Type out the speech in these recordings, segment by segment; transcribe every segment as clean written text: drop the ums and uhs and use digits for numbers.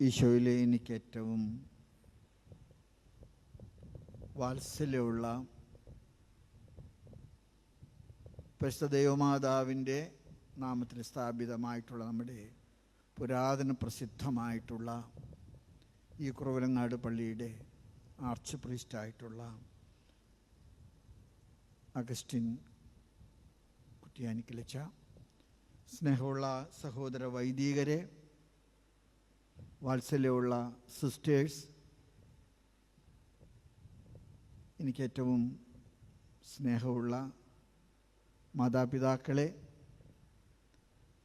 ഈശോയിലെ എനിക്ക് ഏറ്റവും വാത്സല്യമുള്ള പരിശുദ്ധ ദൈവമാതാവിൻ്റെ നാമത്തിൽ സ്ഥാപിതമായിട്ടുള്ള നമ്മുടെ പുരാതന പ്രസിദ്ധമായിട്ടുള്ള ഈ കുറവലങ്ങാട് പള്ളിയുടെ ആർച്ച് പ്രീസ്റ്റായിട്ടുള്ള അഗസ്റ്റിൻ കുറ്റിയാനിക്കലച്ച, സ്നേഹമുള്ള സഹോദര വൈദികരെ, വാത്സല്യമുള്ള സിസ്റ്റേഴ്സ്, എനിക്കേറ്റവും സ്നേഹമുള്ള മാതാപിതാക്കളെ,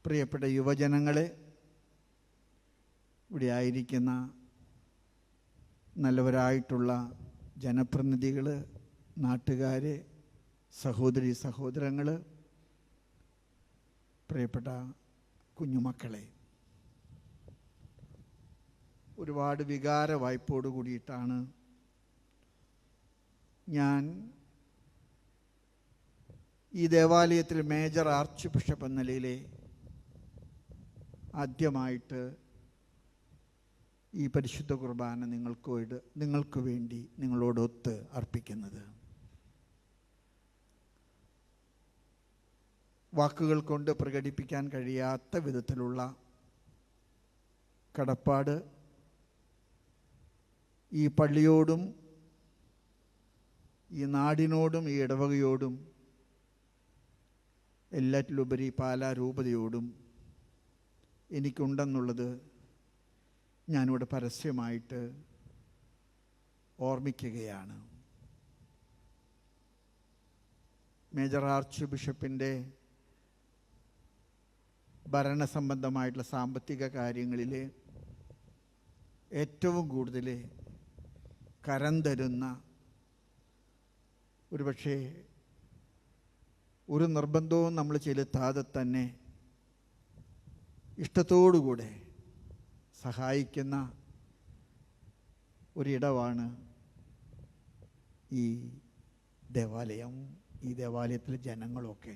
പ്രിയപ്പെട്ട യുവജനങ്ങളെ, ഇവിടെ ആയിരിക്കുന്ന നല്ലവരായിട്ടുള്ള ജനപ്രതിനിധികൾ, നാട്ടുകാരെ, സഹോദരി സഹോദരങ്ങൾ, പ്രിയപ്പെട്ട കുഞ്ഞുമക്കളെ, ഒരുപാട് വികാര വായ്പോട് കൂടിയിട്ടാണ് ഞാൻ ഈ ദേവാലയത്തിൽ മേജർ ആർച്ച് ബിഷപ്പ് എന്ന നിലയിൽ ആദ്യമായിട്ട് ഈ പരിശുദ്ധ കുർബാന നിങ്ങൾക്ക് വേണ്ടി നിങ്ങളോടൊത്ത് അർപ്പിക്കുന്നത്. വാക്കുകൾ കൊണ്ട് പ്രകടിപ്പിക്കാൻ കഴിയാത്ത വിധത്തിലുള്ള കടപ്പാട് ഈ പള്ളിയോടും ഈ നാടിനോടും ഈ ഇടവകയോടും എല്ലാറ്റിലുപരി പാലാ രൂപതയോടും എനിക്കുണ്ടെന്നുള്ളത് ഞാനിവിടെ പരസ്യമായിട്ട് ഓർമ്മിക്കുകയാണ്. മേജർ ആർച്ച് ബിഷപ്പിൻ്റെ ഭരണസംബന്ധമായിട്ടുള്ള സാമ്പത്തിക കാര്യങ്ങളിൽ ഏറ്റവും കൂടുതൽ കരം തരുന്ന, ഒരുപക്ഷെ ഒരു നിർബന്ധവും നമ്മൾ ചെലുത്താതെ തന്നെ ഇഷ്ടത്തോടുകൂടെ സഹായിക്കുന്ന ഒരിടമാണ് ഈ ദേവാലയം, ഈ ദേവാലയത്തിലെ ജനങ്ങളൊക്കെ.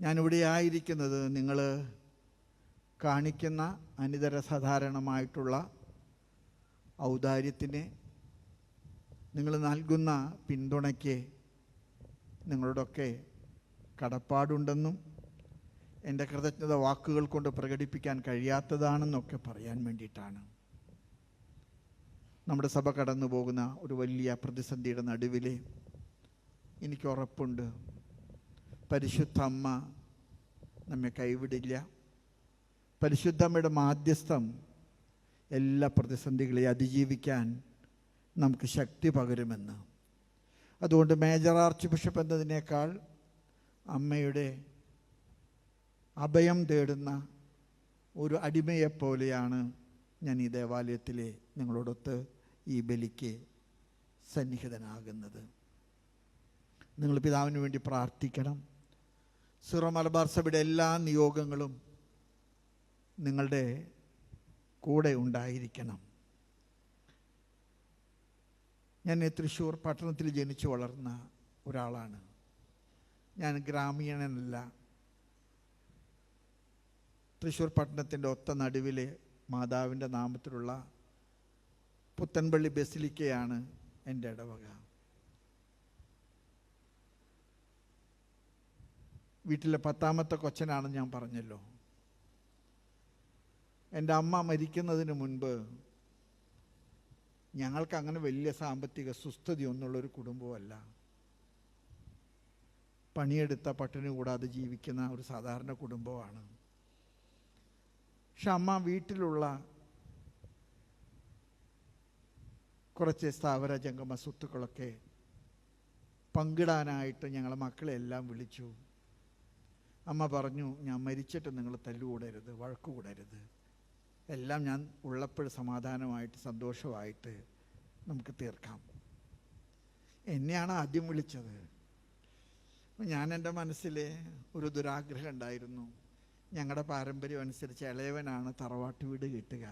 ഞാനിവിടെ ആയിരിക്കുന്നത് നിങ്ങൾ കാണിക്കുന്ന അനിതര സാധാരണമായിട്ടുള്ള ഔദാര്യത്തിന്, നിങ്ങൾ നൽകുന്ന പിന്തുണയ്ക്ക് നിങ്ങളോടൊക്കെ കടപ്പാടുണ്ടെന്നും എൻ്റെ കൃതജ്ഞത വാക്കുകൾ കൊണ്ട് പ്രകടിപ്പിക്കാൻ കഴിയാത്തതാണെന്നൊക്കെ പറയാൻ വേണ്ടിയിട്ടാണ്. നമ്മുടെ സഭ കടന്നു പോകുന്ന ഒരു വലിയ പ്രതിസന്ധിയുടെ നടുവിൽ എനിക്ക് ഉറപ്പുണ്ട്, പരിശുദ്ധ അമ്മ നമ്മെ കൈവിടില്ല. പരിശുദ്ധ അമ്മയുടെ മാധ്യസ്ഥം എല്ലാ പ്രതിസന്ധികളെയും അതിജീവിക്കാൻ നമുക്ക് ശക്തി പകരുമെന്ന്. അതുകൊണ്ട് മേജർ ആർച്ച് ബിഷപ്പ് എന്നതിനേക്കാൾ അമ്മയുടെ അഭയം തേടുന്ന ഒരു അടിമയെപ്പോലെയാണ് ഞാൻ ഈ ദേവാലയത്തിലെ നിങ്ങളോടൊത്ത് ഈ ബലിക്ക് സന്നിഹിതനാകുന്നത്. നിങ്ങൾ പിതാവിന് വേണ്ടി പ്രാർത്ഥിക്കണം. സിറോ മലബാർ സഭയുടെ എല്ലാ നിയോഗങ്ങളും നിങ്ങളുടെ കൂടെ ഉണ്ടായിരിക്കണം. ഞാൻ തൃശ്ശൂർ പട്ടണത്തിൽ ജനിച്ചു വളർന്ന ഒരാളാണ്. ഞാൻ ഗ്രാമീണനല്ല. തൃശ്ശൂർ പട്ടണത്തിൻ്റെ ഒത്ത നടുവിലെ മാതാവിൻ്റെ നാമത്തിലുള്ള പുത്തൻപള്ളി ബസിലിക്കയാണ് എൻ്റെ ഇടവക. വീട്ടിലെ 10ാമത്തെ കൊച്ചനാണെന്ന് ഞാൻ പറഞ്ഞല്ലോ. എൻ്റെ അമ്മ മരിക്കുന്നതിന് മുൻപ് ഞങ്ങൾക്ക് അങ്ങനെ വലിയ സാമ്പത്തിക സുസ്ഥിതിയൊന്നുള്ളൊരു കുടുംബമല്ല. പണിയെടുത്ത പട്ടിണി കൂടാതെ ജീവിക്കുന്ന ഒരു സാധാരണ കുടുംബമാണ്. പക്ഷെ അമ്മ വീട്ടിലുള്ള കുറച്ച് സ്ഥാവര ജംഗമ സ്വത്തുക്കളൊക്കെ പങ്കിടാനായിട്ട് ഞങ്ങളെ മക്കളെല്ലാം വിളിച്ചു. അമ്മ പറഞ്ഞു, ഞാൻ മരിച്ചിട്ട് നിങ്ങൾ തല്ലുകൂടരുത്, വഴക്ക് കൂടരുത്, എല്ലാം ഞാൻ ഉള്ളപ്പോൾ സമാധാനമായിട്ട് സന്തോഷമായിട്ട് നമുക്ക് തീർക്കാം. എന്നെയാണ് ആദ്യം വിളിച്ചത്. ഞാൻ എൻ്റെ മനസ്സിൽ ഒരു ദുരാഗ്രഹം ഉണ്ടായിരുന്നു. ഞങ്ങളുടെ പാരമ്പര്യം അനുസരിച്ച് ഇളയവനാണ് തറവാട്ട് വീട് കിട്ടുക.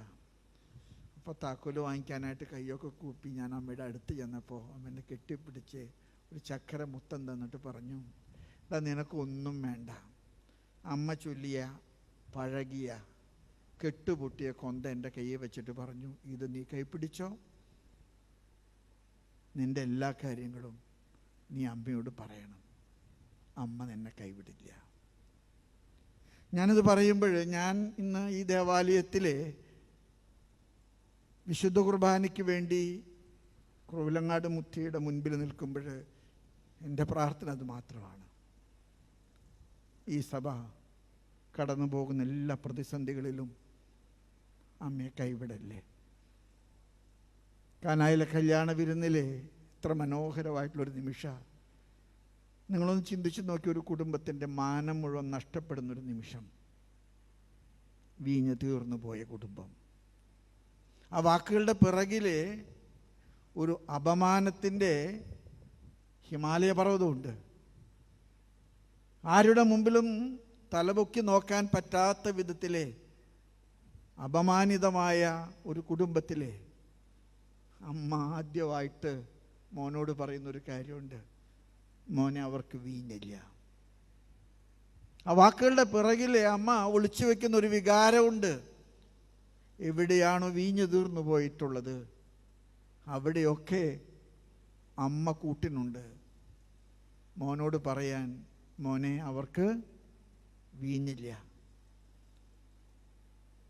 അപ്പോൾ താക്കോല് വാങ്ങിക്കാനായിട്ട് കയ്യൊക്കെ കൂപ്പി ഞാൻ അമ്മയുടെ അടുത്ത് ചെന്നപ്പോൾ അമ്മ കെട്ടിപ്പിടിച്ച് ഒരു ചക്കര മുത്തം തന്നിട്ട് പറഞ്ഞു, നിനക്കൊന്നും വേണ്ട, അമ്മ ചൊല്ലിയ പഴകിയ കെട്ടുപൊട്ടിയ കൊന്ത എൻ്റെ കയ്യിൽ വെച്ചിട്ട് പറഞ്ഞു, ഇത് നീ കൈപ്പിടിച്ചോ, നിൻ്റെ എല്ലാ കാര്യങ്ങളും നീ അമ്മയോട് പറയണം, അമ്മ നിന്നെ കൈവിടില്ല. ഞാനിത് പറയുമ്പോൾ ഞാൻ ഇന്ന് ഈ ദേവാലയത്തിലെ വിശുദ്ധ കുർബാനയ്ക്ക് വേണ്ടി കുറവിലങ്ങാട് മുത്തിയുടെ മുൻപിൽ നിൽക്കുമ്പോൾ എൻ്റെ പ്രാർത്ഥന അത് മാത്രമാണ്. ഈ സഭ കടന്നു പോകുന്ന എല്ലാ പ്രതിസന്ധികളിലും അമ്മയെ കൈവിടല്ലേ. കാനായിലെ കല്യാണ വിരുന്നിലെ ഇത്ര മനോഹരമായിട്ടുള്ളൊരു നിമിഷം നിങ്ങളൊന്ന് ചിന്തിച്ച് നോക്കി. ഒരു കുടുംബത്തിൻ്റെ മാനം മുഴുവൻ നഷ്ടപ്പെടുന്നൊരു നിമിഷം, വീഞ്ഞ് തീർന്നു പോയ കുടുംബം. ആ വാക്കുകളുടെ പിറകിലെ ഒരു അപമാനത്തിൻ്റെ ഹിമാലയ പർവ്വതമുണ്ട്. ആരുടെ മുമ്പിലും തലപൊക്കി നോക്കാൻ പറ്റാത്ത വിധത്തിലെ അപമാനിതമായ ഒരു കുടുംബത്തിലെ അമ്മ ആദ്യമായിട്ട് മോനോട് പറയുന്നൊരു കാര്യമുണ്ട്, മോനെ അവർക്ക് വീഞ്ഞില്ല. ആ വാക്കുകളുടെ പിറകിലെ അമ്മ ഒളിച്ചു വെക്കുന്ന ഒരു വികാരമുണ്ട്. എവിടെയാണോ വീഞ്ഞു തീർന്നു പോയിട്ടുള്ളത് അവിടെയൊക്കെ അമ്മ കൂട്ടിനുണ്ട്. മോനോട് പറയാൻ, മോനെ അവർക്ക് വീഞ്ഞില്ല.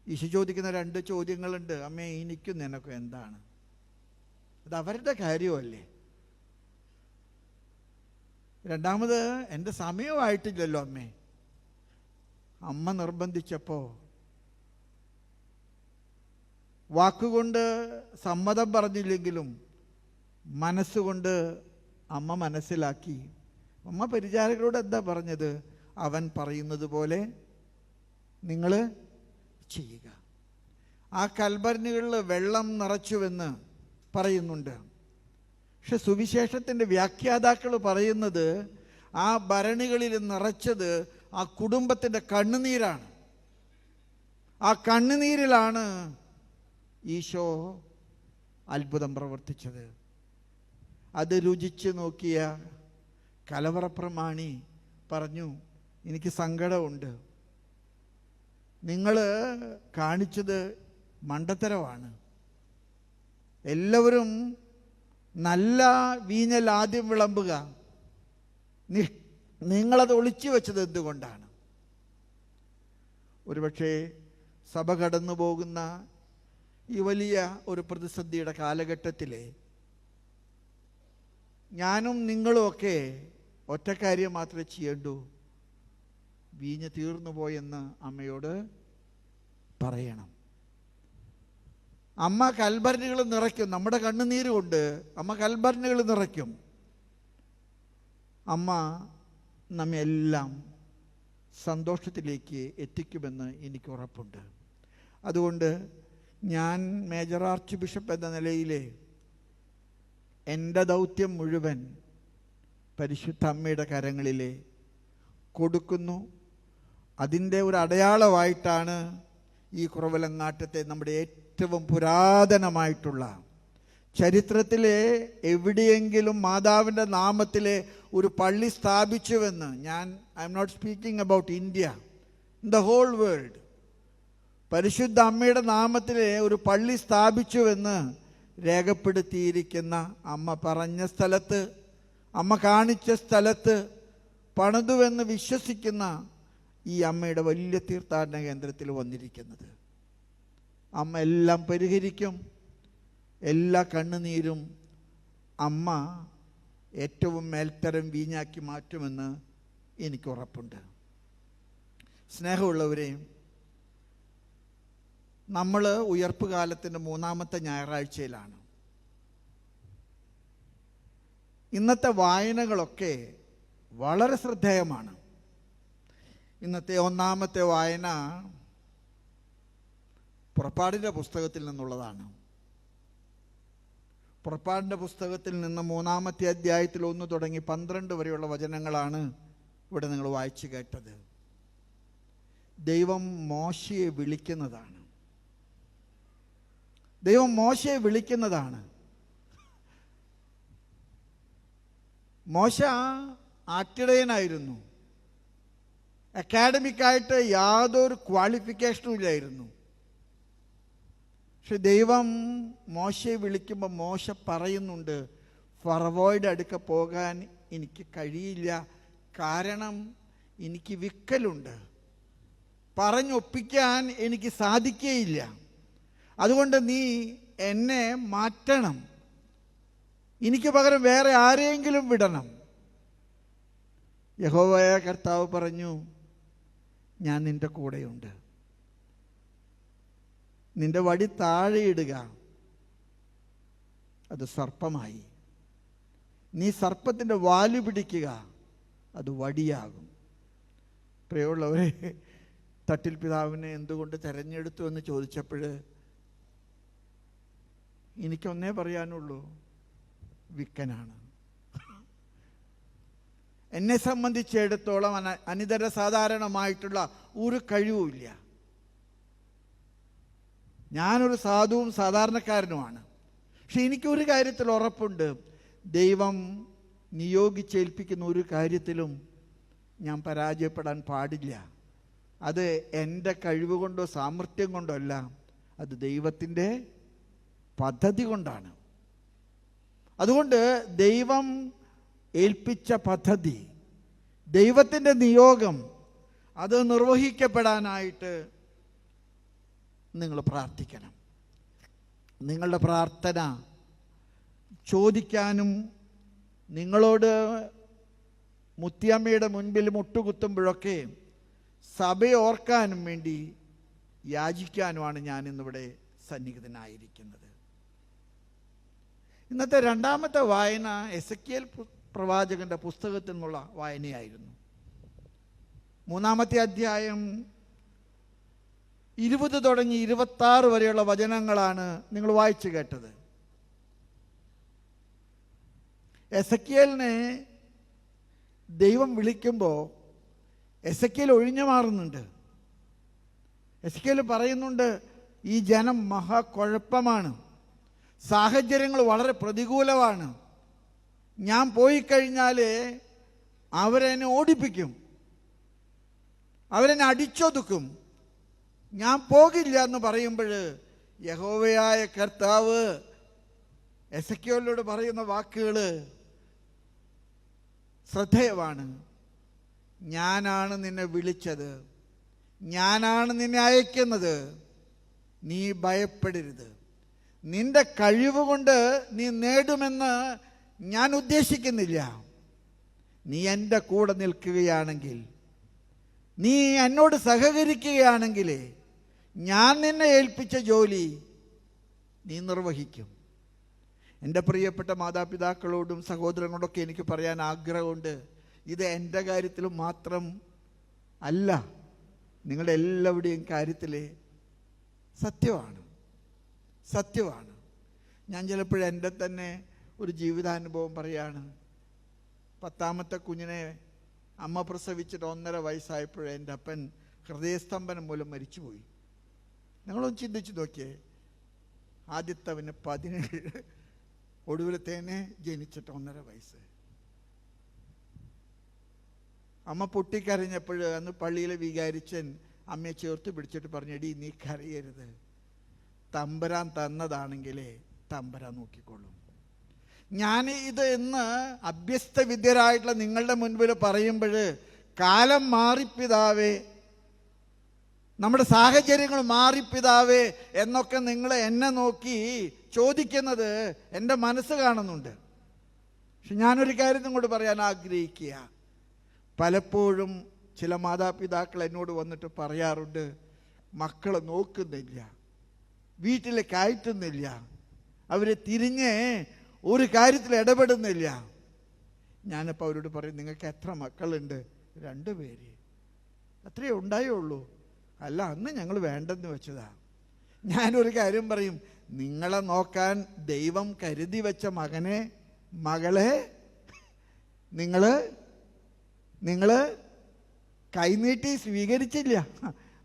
ഈശോ ചോദിക്കുന്ന 2 ചോദ്യങ്ങളുണ്ട്. അമ്മേ, എനിക്കും നിനക്കും എന്താണ്? അത് അവരുടെ കാര്യമല്ലേ. രണ്ടാമത്, എൻ്റെ സമയമായിട്ടില്ലല്ലോ അമ്മേ. അമ്മ നിർബന്ധിച്ചപ്പോൾ വാക്കുകൊണ്ട് സമ്മതം പറഞ്ഞില്ലെങ്കിലും മനസ്സുകൊണ്ട് അമ്മ മനസ്സിലാക്കി. അമ്മ പരിചാരകരോട് എന്താ പറഞ്ഞത്? അവൻ പറയുന്നത് പോലെ നിങ്ങൾ ചെയ്യുക. ആ കൽഭരണികളിൽ വെള്ളം നിറച്ചുവെന്ന് പറയുന്നുണ്ട്. പക്ഷെ സുവിശേഷത്തിൻ്റെ വ്യാഖ്യാതാക്കൾ പറയുന്നത് ആ ഭരണികളിൽ നിറച്ചത് ആ കുടുംബത്തിൻ്റെ കണ്ണുനീരാണ്. ആ കണ്ണുനീരിലാണ് ഈശോ അത്ഭുതം പ്രവർത്തിച്ചത്. അത് രുചിച്ച് നോക്കിയ കലവറപ്രമാണി പറഞ്ഞു, എനിക്ക് സങ്കടമുണ്ട്, നിങ്ങൾ കാണിച്ചത് മണ്ടത്തരമാണ്. എല്ലാവരും നല്ല വീഞ്ഞൽ ആദ്യം വിളമ്പുക, നിങ്ങളത് ഒളിച്ചു വെച്ചത് എന്തുകൊണ്ടാണ്? ഒരുപക്ഷെ സഭ കടന്നു പോകുന്ന ഈ വലിയ ഒരു പ്രതിസന്ധിയുടെ കാലഘട്ടത്തിലെ ഞാനും നിങ്ങളുമൊക്കെ ഒറ്റക്കാര്യം മാത്രമേ ചെയ്യണ്ടൂ, വീഞ്ഞ് തീർന്നു പോയെന്ന് അമ്മയോട് പറയണം. അമ്മ കൽഭരണികൾ നിറയ്ക്കും. നമ്മുടെ കണ്ണുനീര് കൊണ്ട് അമ്മ കൽഭരണികൾ നിറയ്ക്കും. അമ്മ നമ്മെല്ലാം സന്തോഷത്തിലേക്ക് എത്തിക്കുമെന്ന് എനിക്ക് ഉറപ്പുണ്ട്. അതുകൊണ്ട് ഞാൻ മേജർ ആർച്ച് ബിഷപ്പ് എന്ന നിലയിൽ എൻ്റെ ദൗത്യം മുഴുവൻ പരിശുദ്ധ അമ്മയുടെ കരങ്ങളിൽ കൊടുക്കുന്നു. അതിൻ്റെ ഒരു അടയാളമായിട്ടാണ് ഈ കുറവലങ്ങാട്ടത്തെ നമ്മുടെ ഏറ്റവും പുരാതനമായിട്ടുള്ള ചരിത്രത്തിലെ എവിടെയെങ്കിലും മാതാവിൻ്റെ നാമത്തിലെ ഒരു പള്ളി സ്ഥാപിച്ചുവെന്ന്, I am not speaking about India, in the whole world, പരിശുദ്ധ അമ്മയുടെ നാമത്തിലെ ഒരു പള്ളി സ്ഥാപിച്ചുവെന്ന് രേഖപ്പെടുത്തിയിരിക്കുന്ന, അമ്മ പറഞ്ഞ സ്ഥലത്ത്, അമ്മ കാണിച്ച സ്ഥലത്ത് പണിതുവെന്ന് വിശ്വസിക്കുന്ന ഈ അമ്മയുടെ വലിയ തീർത്ഥാടന കേന്ദ്രത്തിൽ വന്നിരിക്കുന്നത്. അമ്മ എല്ലാം പരിഹരിക്കും. എല്ലാ കണ്ണുനീരും അമ്മ ഏറ്റവും മേൽത്തരം വീഞ്ഞാക്കി മാറ്റുമെന്ന് എനിക്ക് ഉറപ്പുണ്ട്. സ്നേഹമുള്ളവരെയും, നമ്മൾ ഉയർപ്പ് കാലത്തിൻ്റെ 3-ാമത്തെ ഞായറാഴ്ചയിലാണ്. ഇന്നത്തെ വായനകളൊക്കെ വളരെ ശ്രദ്ധേയമാണ്. ഇന്നത്തെ 1-ാമത്തെ വായന പുറപ്പാടിൻ്റെ പുസ്തകത്തിൽ നിന്നുള്ളതാണ്. പുറപ്പാടിൻ്റെ പുസ്തകത്തിൽ നിന്ന് 3-ാമത്തെ അധ്യായത്തിൽ 1 തുടങ്ങി 12 വരെയുള്ള വചനങ്ങളാണ് ഇവിടെ നിങ്ങൾ വായിച്ചു കേട്ടത്. ദൈവം മോശയെ വിളിക്കുന്നതാണ്. ദൈവം മോശയെ വിളിക്കുന്നതാണ്. മോശ ആട്ടിടയനായിരുന്നു. അക്കാഡമിക്കായിട്ട് യാതൊരു ക്വാളിഫിക്കേഷനും ഇല്ലായിരുന്നു. പക്ഷെ ദൈവം മോശയെ വിളിക്കുമ്പോൾ മോശ പറയുന്നുണ്ട്, ഫറവോയുടെ അടുക്ക പോകാൻ എനിക്ക് കഴിയില്ല, കാരണം എനിക്ക് വിക്കലുണ്ട്, പറഞ്ഞൊപ്പിക്കാൻ എനിക്ക് സാധിക്കുകയില്ല, അതുകൊണ്ട് നീ എന്നെ മാറ്റണം, എനിക്ക് പകരം വേറെ ആരെയെങ്കിലും വിടണം. യഹോവയായ കർത്താവ് പറഞ്ഞു, ഞാൻ നിന്റെ കൂടെയുണ്ട്, നിന്റെ വടി താഴെയിടുക, അത് സർപ്പമായി, നീ സർപ്പത്തിൻ്റെ വാല് പിടിക്കുക, അത് വടിയാകും. പ്രിയമുള്ളവരെ, തട്ടിൽ പിതാവിനെ എന്തുകൊണ്ട് തിരഞ്ഞെടുത്തു എന്ന് ചോദിച്ചപ്പോൾ എനിക്കൊന്നേ പറയാനുള്ളൂ, വിക്കനാണ്. എന്നെ സംബന്ധിച്ചിടത്തോളം അനിതര സാധാരണമായിട്ടുള്ള ഒരു കഴിവുമില്ല. ഞാനൊരു സാധുവും സാധാരണക്കാരനുമാണ്. പക്ഷെ എനിക്കൊരു കാര്യത്തിൽ ഉറപ്പുണ്ട്, ദൈവം നിയോഗിച്ചേൽപ്പിക്കുന്ന ഒരു കാര്യത്തിലും ഞാൻ പരാജയപ്പെടാൻ പാടില്ല. അത് എൻ്റെ കഴിവ് കൊണ്ടോ സാമർഥ്യം കൊണ്ടോ അല്ല, അത് ദൈവത്തിൻ്റെ പദ്ധതി കൊണ്ടാണ്. അതുകൊണ്ട് ദൈവം ഏൽപ്പിച്ച പദ്ധതി, ദൈവത്തിൻ്റെ നിയോഗം, അത് നിർവഹിക്കപ്പെടാനായിട്ട് നിങ്ങൾ പ്രാർത്ഥിക്കണം. നിങ്ങളുടെ പ്രാർത്ഥന ചോദിക്കാനും നിങ്ങളോട് മുത്തിയമ്മയുടെ മുൻപിൽ മുട്ടുകുത്തുമ്പോഴൊക്കെ സഭയെ ഓർക്കാനും വേണ്ടി യാചിക്കാനുമാണ് ഞാൻ ഇന്നിവിടെ സന്നിഹിതനായിരിക്കുന്നത്. ഇന്നത്തെ രണ്ടാമത്തെ വായന എസെക്കിയേൽ പ്രവാചകന്റെ പുസ്തകത്തിൽ നിന്നുള്ള വായനയായിരുന്നു. 3-ാമത്തെ അധ്യായം 20 തുടങ്ങി 26 വരെയുള്ള വചനങ്ങളാണ് നിങ്ങൾ വായിച്ചു കേട്ടത്. എസെക്കിയേലിനെ ദൈവം വിളിക്കുമ്പോൾ എസെക്കിയേൽ ഒഴിഞ്ഞു മാറുന്നുണ്ട്. എസെക്കിയേൽ പറയുന്നുണ്ട്, ഈ ജനം മഹാകുഴപ്പമാണ്, സാഹചര്യങ്ങൾ വളരെ പ്രതികൂലമാണ്, ഞാൻ പോയി കഴിഞ്ഞാൽ അവരെന്നെ ഓടിപ്പിക്കും, അവരെന്നെ അടിച്ചൊതുക്കും, ഞാൻ പോകില്ല എന്ന് പറയുമ്പോൾ യഹോവയായ കർത്താവ് എസെക്കിയേലിനോട് പറയുന്ന വാക്കുകൾ ശ്രദ്ധേയമാണ്. ഞാനാണ് നിന്നെ വിളിച്ചത്, ഞാനാണ് നിന്നെ അയക്കുന്നത്, നീ ഭയപ്പെടരുത്, നിന്റെ കഴിവ് കൊണ്ട് നീ നേടുമെന്ന് ഞാൻ ഉദ്ദേശിക്കുന്നില്ല. നീ എൻ്റെ കൂടെ നിൽക്കുകയാണെങ്കിൽ, നീ എന്നോട് സഹകരിക്കുകയാണെങ്കിൽ, ഞാൻ നിന്നെ ഏൽപ്പിച്ച ജോലി നീ നിർവഹിക്കും. എൻ്റെ പ്രിയപ്പെട്ട മാതാപിതാക്കളോടും സഹോദരങ്ങളോടൊക്കെ എനിക്ക് പറയാൻ ആഗ്രഹമുണ്ട്, ഇത് എൻ്റെ കാര്യത്തിലും മാത്രം അല്ല, നിങ്ങളുടെ എല്ലാവരുടെയും കാര്യത്തിൽ സത്യമാണ്. ഞാൻ ചിലപ്പോഴും എൻ്റെ തന്നെ ഒരു ജീവിതാനുഭവം പറയാണ്. 10ാമത്തെ കുഞ്ഞിനെ അമ്മ പ്രസവിച്ചിട്ട് 1.5 വയസ്സായപ്പോഴേ എൻ്റെ അപ്പൻ ഹൃദയസ്തംഭനം മൂലം മരിച്ചുപോയി. നിങ്ങളൊന്ന് ചിന്തിച്ച് നോക്കിയേ, ആദ്യത്തവന് 17, ഒടുവിലത്തേനെ ജനിച്ചിട്ട് 1.5 വയസ്സ്. അമ്മ പൊട്ടിക്കരഞ്ഞപ്പോൾ അന്ന് പള്ളിയിലെ വികാരിച്ചൻ അമ്മയെ ചേർത്ത് പിടിച്ചിട്ട് പറഞ്ഞു, എടീ നീ കരയരുത്, തമ്പുരാൻ തന്നതാണെങ്കിലേ തമ്പുരാൻ നോക്കിക്കൊള്ളും. ഞാൻ ഇത് ഇന്ന് അഭ്യസ്ത വിദ്യരായിട്ടുള്ള നിങ്ങളുടെ മുൻപിൽ പറയുമ്പോൾ, കാലം മാറിപ്പിതാവേ, നമ്മുടെ സാഹചര്യങ്ങൾ മാറിപ്പിതാവേ എന്നൊക്കെ നിങ്ങൾ എന്നെ നോക്കി ചോദിക്കുന്നത് എൻ്റെ മനസ്സ് കാണുന്നുണ്ട്. പക്ഷെ ഞാനൊരു കാര്യം നിങ്ങളോട് പറയാൻ ആഗ്രഹിക്കുക. പലപ്പോഴും ചില മാതാപിതാക്കൾ എന്നോട് വന്നിട്ട് പറയാറുണ്ട്, മക്കളെ നോക്കുന്നില്ല, വീട്ടിൽ കയറ്റുന്നില്ല, അവരെ തിരിഞ്ഞ് ഒരു കാര്യത്തിൽ ഇടപെടുന്നില്ല. ഞാനിപ്പോൾ അവരോട് പറയും, നിങ്ങൾക്ക് എത്ര മക്കളുണ്ട്? 2 പേര്. അത്രയേ ഉണ്ടായുള്ളൂ. അല്ല, അന്ന് ഞങ്ങൾ വേണ്ടെന്ന് വെച്ചതാ. ഞാനൊരു കാര്യം പറയും, നിങ്ങളെ നോക്കാൻ ദൈവം കരുതി വെച്ച മകനെ മകളെ നിങ്ങൾ കൈനീട്ടി സ്വീകരിച്ചില്ല.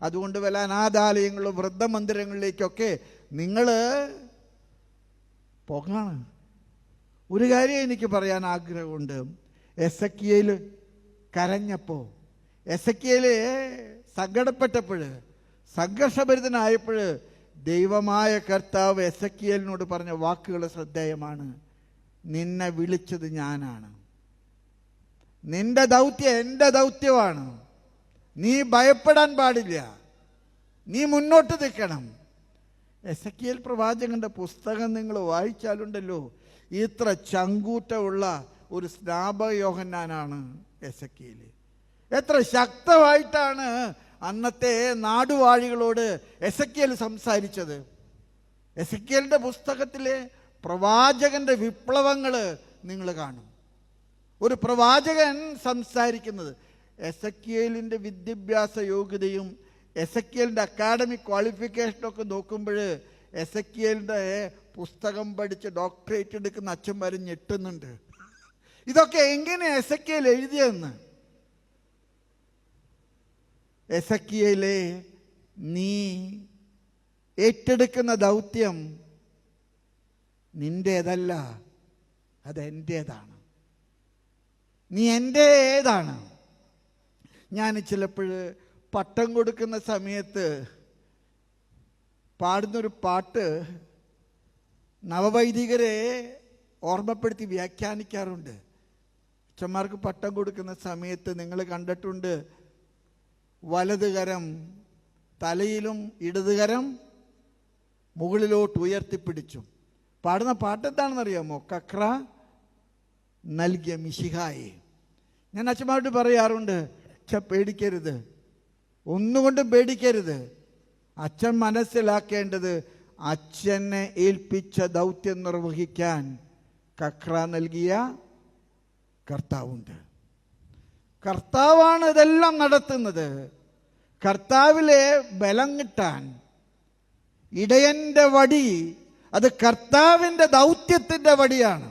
അതുകൊണ്ട് വല്ല അനാഥാലയങ്ങളിലും വൃദ്ധമന്ദിരങ്ങളിലേക്കൊക്കെ നിങ്ങൾ പോകാണ്. ഒരു കാര്യം എനിക്ക് പറയാൻ ആഗ്രഹമുണ്ട്. എസെക്കിയേൽ കരഞ്ഞപ്പോൾ, എസെക്കിയേൽ സങ്കടപ്പെട്ടപ്പോൾ, സംഘർഷഭരിതനായപ്പോൾ ദൈവമായ കർത്താവ് എസെക്കിയേലിനോട് പറഞ്ഞ വാക്കുകൾ ശ്രദ്ധേയമാണ്. നിന്നെ വിളിച്ചത് ഞാനാണ്. നിന്റെ ദൗത്യം എൻ്റെ ദൗത്യമാണ്. നീ ഭയപ്പെടാൻ പാടില്ല. നീ മുന്നോട്ട് നിൽക്കണം. എസെക്കിയേൽ പ്രവാചകന്റെ പുസ്തകം നിങ്ങൾ വായിച്ചാലുണ്ടല്ലോ, ഇത്ര ചങ്കൂറ്റമുള്ള ഒരു സ്നാപക യോഹന്നാനാണ് എസെക്കിയേൽ. എത്ര ശക്തമായിട്ടാണ് അന്നത്തെ നാടുവാഴികളോട് എസെക്കിയേൽ സംസാരിച്ചത്. എസെക്കിയേലിന്റെ പുസ്തകത്തിലെ പ്രവാചകന്റെ വിപ്ലവങ്ങൾ നിങ്ങൾ കാണും. ഒരു പ്രവാചകൻ സംസാരിക്കുന്നത്. എസെക്കിയേലിൻ്റെ വിദ്യാഭ്യാസ യോഗ്യതയും എസെക്കിയേലിൻ്റെ അക്കാഡമിക് ക്വാളിഫിക്കേഷനൊക്കെ നോക്കുമ്പോൾ എസെക്കിയേലിൻ്റെ പുസ്തകം പഠിച്ച് ഡോക്ടറേറ്റ് എടുക്കുന്ന അച്ഛന്മാർ ഞെട്ടുന്നുണ്ട്. ഇതൊക്കെ എങ്ങനെ എസെക്കിയേൽ എഴുതിയെന്ന്. എസെക്കിയേലേ, നീ ഏറ്റെടുക്കുന്ന ദൗത്യം നിൻ്റേതല്ല, അതെൻ്റേതാണ്. നീ എൻ്റേതാണ്. ഞാൻ ചിലപ്പോൾ പട്ടം കൊടുക്കുന്ന സമയത്ത് പാടുന്നൊരു പാട്ട് നവവൈദികരെ ഓർമ്മപ്പെടുത്തി വ്യാഖ്യാനിക്കാറുണ്ട്. അച്ഛന്മാർക്ക് പട്ടം കൊടുക്കുന്ന സമയത്ത് നിങ്ങൾ കണ്ടിട്ടുണ്ട്, വലതുകരം തലയിലും ഇടതുകരം മുകളിലോട്ട് ഉയർത്തിപ്പിടിച്ചു. പാടുന്ന പാട്ട് എന്താണെന്നറിയാമോ? കക്ര നൽകിയ മിശിഹായെ. ഞാൻ അച്ഛന്മാരോട് പറയാറുണ്ട്, അച്ഛൻ പേടിക്കരുത്, ഒന്നുകൊണ്ടും പേടിക്കരുത്. അച്ഛൻ മനസ്സിലാക്കേണ്ടത് അച്ഛനെ ഏൽപ്പിച്ച ദൗത്യം നിർവഹിക്കാൻ കക്ര നൽകിയ കർത്താവുണ്ട്. കർത്താവാണ് ഇതെല്ലാം നടത്തുന്നത്. കർത്താവിലെ ബലം കിട്ടാൻ ഇടയൻ്റെ വടി അത് കർത്താവിൻ്റെ ദൗത്യത്തിൻ്റെ വടിയാണ്.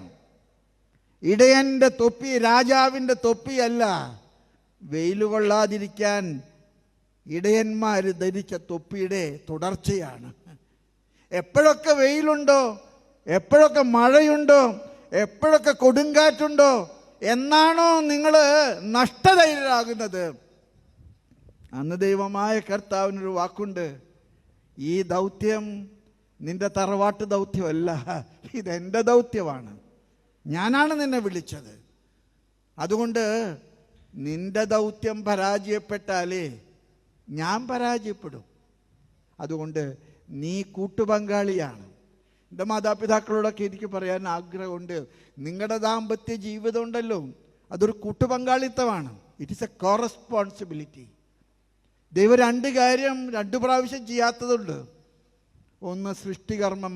ഇടയൻ്റെ തൊപ്പി രാജാവിൻ്റെ തൊപ്പിയല്ല. വെയിൽ കൊള്ളാതിരിക്കാൻ ഇടയന്മാർ ധരിച്ച തൊപ്പിയുടെ തുടർച്ചയാണ്. എപ്പോഴൊക്കെ വെയിലുണ്ടോ, എപ്പോഴൊക്കെ മഴയുണ്ടോ, എപ്പോഴൊക്കെ കൊടുങ്കാറ്റുണ്ടോ എന്നാണോ നിങ്ങൾ നഷ്ടധൈര്യരാകുന്നത്, അന്ന് ദൈവമായ കർത്താവിനൊരു വാക്കുണ്ട്, ഈ ദൗത്യം നിന്റെ തറവാട്ട് ദൗത്യമല്ല, ഇതെൻ്റെ ദൗത്യമാണ്. ഞാനാണ് നിന്നെ വിളിച്ചത്. അതുകൊണ്ട് നിന്റെ ദൗത്യം പരാജയപ്പെട്ടാലേ ഞാൻ പരാജയപ്പെടും. അതുകൊണ്ട് നീ കൂട്ടുപങ്കാളിയാണ്. എൻ്റെ മാതാപിതാക്കളോടൊക്കെ എനിക്ക് പറയാൻ ആഗ്രഹമുണ്ട്, നിങ്ങളുടെ ദാമ്പത്യ ജീവിതം ഉണ്ടല്ലോ, അതൊരു കൂട്ടുപങ്കാളിത്തമാണ്. It is a coresponsibility. ദൈവം രണ്ട് കാര്യം 2 പ്രാവശ്യം ചെയ്യാത്തതുണ്ട്. ഒന്ന്, സൃഷ്ടികർമ്മം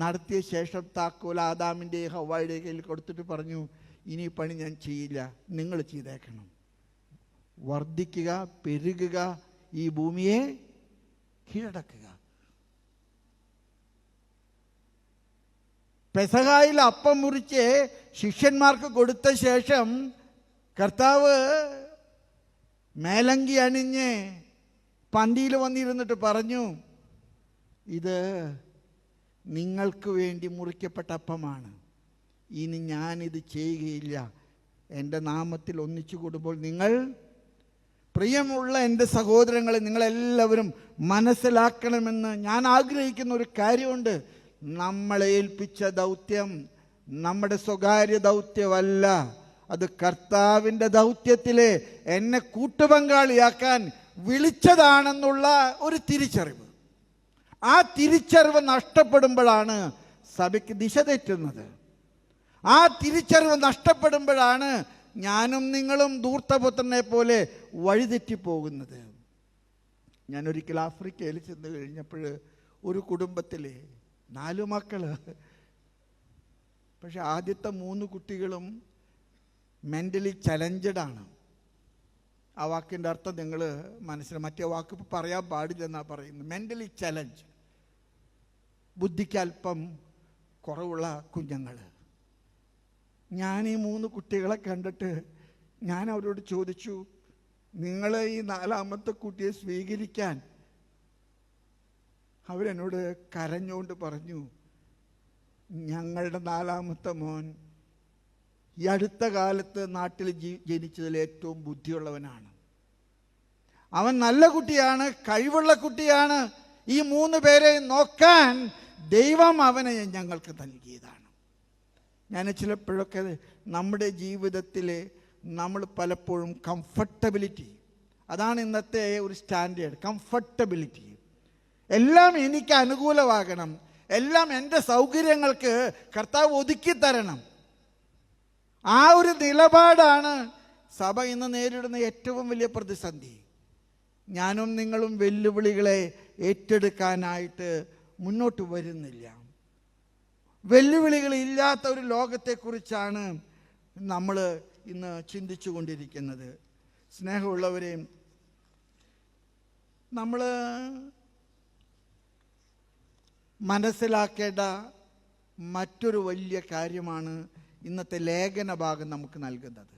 നടത്തിയ ശേഷം താക്കോൽ ആദാമിൻ്റെ ഹവ്വായുടെ കയ്യിൽ കൊടുത്തിട്ട് പറഞ്ഞു, ഇനി പണി ഞാൻ ചെയ്യില്ല, നിങ്ങൾ ചെയ്തേക്കണം. വർദ്ധിക്കുക, പെരുകുക, ഈ ഭൂമിയെ കീഴടക്കുക. പെസഹായിൽ അപ്പം മുറിച്ച് ശിഷ്യന്മാർക്ക് കൊടുത്ത ശേഷം കർത്താവ് മേലങ്കി അണിഞ്ഞ് പന്തിയിൽ വന്നിരുന്നിട്ട് പറഞ്ഞു, ഇത് നിങ്ങൾക്ക് വേണ്ടി മുറിക്കപ്പെട്ട അപ്പമാണ്, ഇനി ഞാനിത് ചെയ്യുകയില്ല. എൻ്റെ നാമത്തിൽ ഒന്നിച്ചു കൂടുമ്പോൾ നിങ്ങൾ, പ്രിയമുള്ള എൻ്റെ സഹോദരങ്ങളെ, നിങ്ങളെല്ലാവരും മനസ്സിലാക്കണമെന്ന് ഞാൻ ആഗ്രഹിക്കുന്ന ഒരു കാര്യമുണ്ട്. നമ്മളെ ഏൽപ്പിച്ച ദൗത്യം നമ്മുടെ സ്വകാര്യ ദൗത്യമല്ല, അത് കർത്താവിൻ്റെ ദൗത്യത്തിലെ എന്നെ കൂട്ടുപങ്കാളിയാക്കാൻ വിളിച്ചതാണെന്നുള്ള ഒരു തിരിച്ചറിവ്. ആ തിരിച്ചറിവ് നഷ്ടപ്പെടുമ്പോഴാണ് സഭയ്ക്ക് ദിശ തെറ്റുന്നത്. ആ തിരിച്ചറിവ് നഷ്ടപ്പെടുമ്പോഴാണ് ഞാനും നിങ്ങളും ധൂർത്തപുത്രനെ പോലെ വഴിതെറ്റിപ്പോകുന്നത്. ഞാനൊരിക്കൽ ആഫ്രിക്കയിൽ ചെന്ന് കഴിഞ്ഞപ്പോൾ ഒരു കുടുംബത്തിലെ 4 മക്കൾ, പക്ഷെ ആദ്യത്തെ 3 കുട്ടികളും മെൻ്റലി ചലഞ്ചഡാണ്. ആ വാക്കിൻ്റെ അർത്ഥം നിങ്ങൾ മനസ്സിലാക്കി. മറ്റേ വാക്ക് ഇപ്പോൾ പറയാൻ പാടില്ലെന്നാണ് പറയുന്നത്. മെൻ്റലി ചലഞ്ച്, ബുദ്ധിക്ക് അല്പം കുറവുള്ള കുഞ്ഞുങ്ങൾ. ഞാൻ ഈ 3 കുട്ടികളെ കണ്ടിട്ട് ഞാൻ അവരോട് ചോദിച്ചു, നിങ്ങൾ ഈ 4ാമത്തെ കുട്ടിയെ സ്വീകരിക്കാൻ? അവരെന്നോട് കരഞ്ഞുകൊണ്ട് പറഞ്ഞു, ഞങ്ങളുടെ 4ാമത്തെ മോൻ ഈ അടുത്ത കാലത്ത് നാട്ടിൽ ജനിച്ചതിൽ ഏറ്റവും ബുദ്ധിയുള്ളവനാണ്. അവൻ നല്ല കുട്ടിയാണ്, കഴിവുള്ള കുട്ടിയാണ്. ഈ 3 പേരെ നോക്കാൻ ദൈവം അവനെ ഞങ്ങൾക്ക് നൽകിയതാണ്. ഞാൻ ചിലപ്പോഴൊക്കെ നമ്മുടെ ജീവിതത്തിൽ നമ്മൾ പലപ്പോഴും കംഫർട്ടബിലിറ്റി, അതാണ് ഇന്നത്തെ ഒരു സ്റ്റാൻഡേർഡ്, കംഫർട്ടബിലിറ്റി. എല്ലാം എനിക്ക് അനുകൂലമാകണം, എല്ലാം എൻ്റെ സൗകര്യങ്ങൾക്ക് കർത്താവ് ഒതുക്കി തരണം. ആ ഒരു നിലപാടാണ് സഭ ഇന്ന് നേരിടുന്ന ഏറ്റവും വലിയ പ്രതിസന്ധി. ഞാനും നിങ്ങളും വെല്ലുവിളികളെ ഏറ്റെടുക്കാനായിട്ട് മുന്നോട്ട് വരുന്നില്ല. വെല്ലുവിളികളില്ലാത്ത ഒരു ലോകത്തെക്കുറിച്ചാണ് നമ്മൾ ഇന്ന് ചിന്തിച്ചു കൊണ്ടിരിക്കുന്നത്. സ്നേഹമുള്ളവരെ, നമ്മൾ മനസ്സിലാക്കേണ്ട മറ്റൊരു വലിയ കാര്യമാണ് ഇന്നത്തെ ലേഖന ഭാഗം നമുക്ക് നൽകുന്നത്.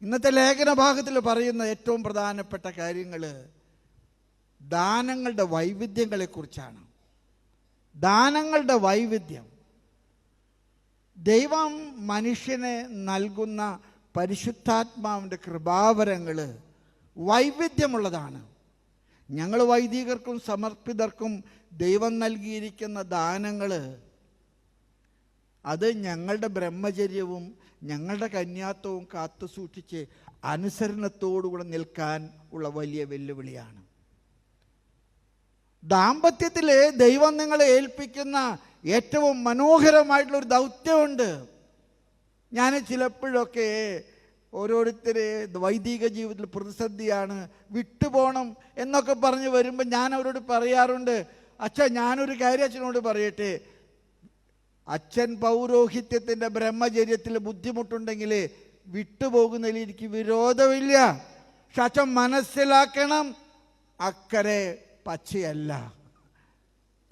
ഇന്നത്തെ ലേഖന ഭാഗത്തിൽ പറയുന്ന ഏറ്റവും പ്രധാനപ്പെട്ട കാര്യങ്ങൾ ദാനങ്ങളുടെ വൈവിധ്യങ്ങളെക്കുറിച്ചാണ്. ദാനങ്ങളുടെ വൈവിധ്യം. ദൈവം മനുഷ്യനെ നൽകുന്ന പരിശുദ്ധാത്മാവിൻ്റെ കൃപാവരങ്ങൾ വൈവിധ്യമുള്ളതാണ്. ഞങ്ങൾ വൈദികർക്കും സമർപ്പിതർക്കും ദൈവം നൽകിയിരിക്കുന്ന ദാനങ്ങൾ അത് ഞങ്ങളുടെ ബ്രഹ്മചര്യവും ഞങ്ങളുടെ കന്യാത്വവും കാത്തു സൂക്ഷിച്ച് അനുസരണത്തോടുകൂടെ നിൽക്കാൻ ഉള്ള വലിയ വെല്ലുവിളിയാണ്. ദാമ്പത്യത്തിൽ ദൈവം നിങ്ങളെ ഏൽപ്പിക്കുന്ന ഏറ്റവും മനോഹരമായിട്ടുള്ളൊരു ദൗത്യമുണ്ട്. ഞാൻ ചിലപ്പോഴൊക്കെ ഓരോരുത്തരെ വൈദിക ജീവിതത്തിൽ പ്രതിസന്ധിയാണ്, വിട്ടുപോകണം എന്നൊക്കെ പറഞ്ഞ് വരുമ്പോൾ ഞാൻ അവരോട് പറയാറുണ്ട്, അച്ഛൻ ഞാനൊരു കാര്യം അച്ഛനോട് പറയട്ടെ, അച്ഛൻ പൗരോഹിത്യത്തിൻ്റെ ബ്രഹ്മചര്യത്തിൽ ബുദ്ധിമുട്ടുണ്ടെങ്കിൽ വിട്ടുപോകുന്നതിൽ എനിക്ക് വിരോധമില്ല. പക്ഷെ അച്ഛൻ മനസ്സിലാക്കണം, അക്കരെ പച്ചയല്ല.